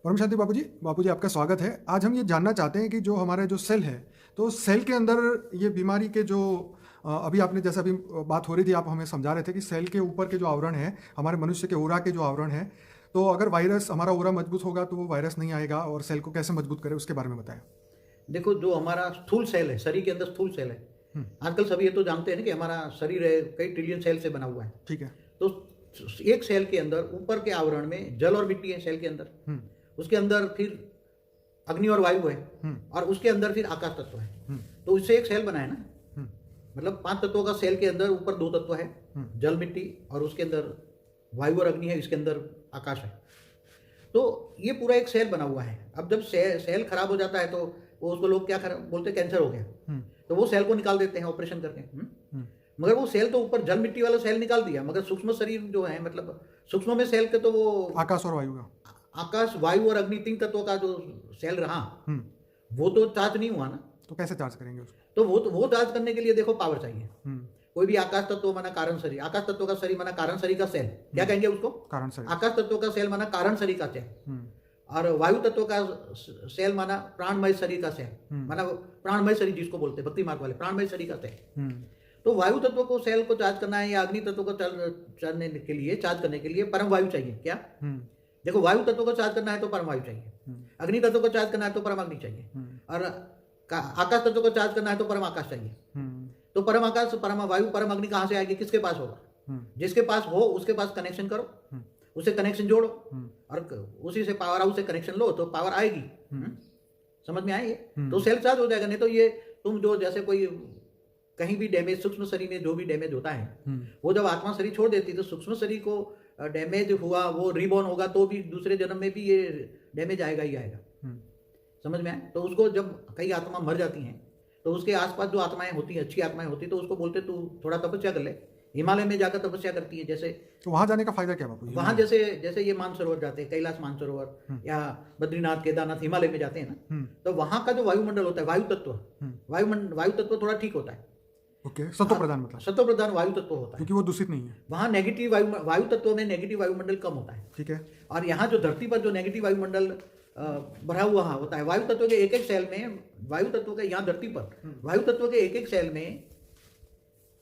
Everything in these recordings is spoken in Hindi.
परम शांति बापू जी आपका स्वागत है। आज हम ये जानना चाहते हैं कि जो हमारे जो सेल है, तो सेल के अंदर ये बीमारी के जो अभी आपने जैसा अभी बात हो रही थी, आप हमें समझा रहे थे कि सेल के ऊपर के जो आवरण है, हमारे मनुष्य के ऊरा के जो आवरण है, तो अगर वायरस हमारा ऊरा मजबूत होगा तो वो वायरस नहीं आएगा, और सेल को कैसे मजबूत करें उसके बारे में बताएं। देखो, जो हमारा स्थूल सेल है, शरीर के अंदर स्थूल सेल है। आजकल सभी ये तो जानते हैं ना कि हमारा शरीर है कई ट्रिलियन सेल से बना हुआ है। ठीक है। तो एक सेल के अंदर ऊपर के आवरण में जल और मिट्टी है सेल के अंदर, उसके अंदर फिर अग्नि और वायु है, और उसके अंदर फिर आकाश तत्व है। तो इससे एक सेल बना है ना, मतलब 5 तत्वों का सेल के अंदर ऊपर 2 तत्व है, जल मिट्टी, और उसके अंदर वायु और अग्नि है, इसके अंदर आकाश है। तो ये पूरा एक सेल बना हुआ है। अब जब सेल खराब हो जाता है तो वो उसको लोग क्या बोलते हैं, कैंसर हो गया, तो वो सेल को निकाल देते हैं ऑपरेशन करके। मगर वो सेल तो ऊपर जल मिट्टी वाला सेल निकाल दिया, मगर सूक्ष्म शरीर जो है, मतलब सूक्ष्म में सेल के तो वो आकाश और वायु का, आकाश वायु और अग्नि 3 तत्वों का जो सेल रहा, वो तो चार्ज नहीं हुआ ना। तो कैसे चार्ज करेंगे उसको? तो वो चार्ज करने के लिए देखो पावर चाहिए। कोई भी आकाश तत्व माना कारण शरीर, आकाश तत्व का शरीर माना कारण शरीर का सेल, क्या कहेंगे उसको? कारण शरीर। आकाश तत्व का सेल माना कारण शरीर का सेल, और वायु तत्व का सेल माना प्राणमय शरीर का सेल, माना प्राणमय शरीर जिसको बोलते हैं भक्ति मार्ग वाले, प्राणमय शरीर का सेल। तो वायु तत्व को सेल को चार्ज करना है, या अग्नि तत्व को चार्ज करने के लिए परम वायु चाहिए। क्या? देखो, वायु तत्व को चार्ज करना है तो परम वायु चाहिए, अग्नि तत्व को चार्ज करना है तो परम अग्नि चाहिए, और आकाश तत्व को चार्ज करना है तो परम आकाश चाहिए। तो परम आकाश, परम वायु, परम अग्नि कहाँ से आएगी? किसके पास होगा? जिसके पास हो उसके पास कनेक्शन करो, उससे कनेक्शन जोड़ो, और उसी से पावर हाउस से कनेक्शन लो तो पावर आएगी। समझ में आई? तो सेल चार्ज हो जाएगा। नहीं तो ये तुम जो जैसे कोई कहीं भी डैमेज, सूक्ष्म शरीर में जो भी डैमेज होता है, वो जब आत्मा शरीर छोड़ देती है तो सूक्ष्म शरीर को डैमेज हुआ, वो रिबॉर्न होगा तो भी दूसरे जन्म में भी ये डैमेज आएगा ही आएगा। समझ में आए? तो उसको जब कई आत्मा मर जाती हैं तो उसके आसपास जो आत्माएं होती हैं, अच्छी आत्माएं होती है, तो उसको बोलते तू थोड़ा तपस्या कर ले। हिमालय में जाकर तपस्या करती है जैसे। तो वहां जाने का फायदा क्या बापू? वहां जैसे ये मानसरोवर जाते हैं, कैलाश मानसरोवर या बद्रीनाथ, केदारनाथ, हिमालय में जाते हैं ना, तो वहां का जो वायुमंडल होता है, वायु तत्व थोड़ा ठीक होता है। ओके, सत्व प्रधान, मतलब सत्व प्रधान वायु तत्व होता है, क्योंकि वो दूषित नहीं है। वहां नेगेटिव वायु तत्व में नेगेटिव वायुमंडल कम होता है। ठीक है। और यहाँ जो धरती पर जो नेगेटिव वायुमंडल भरा हुआ होता है, वायु तत्व के एक एक सेल में, वायु तत्व के यहाँ धरती पर वायु तत्व के एक एक सेल में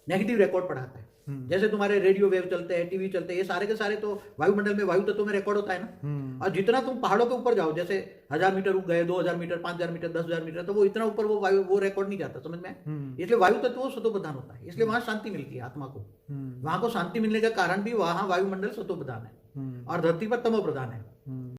नेगेटिव रिकॉर्ड पढ़ाता है। जैसे तुम्हारे रेडियो वेव चलते हैं, टीवी चलते हैं, ये सारे के सारे तो वायुमंडल में, वायु तत्व में रिकॉर्ड होता है ना। और जितना तुम पहाड़ों के ऊपर जाओ, जैसे 1000 मीटर गए, 2000 मीटर, 5000 मीटर, 10,000 मीटर, तो वो इतना ऊपर वो रिकॉर्ड नहीं जाता। समझ में? इसलिए वायु तत्व सत्व प्रधान होता है, इसलिए वहां शांति मिलती है आत्मा को। वहां को शांति मिलने का कारण भी वहां वायुमंडल सत्व प्रधान है और धरती पर तमो प्रधान है।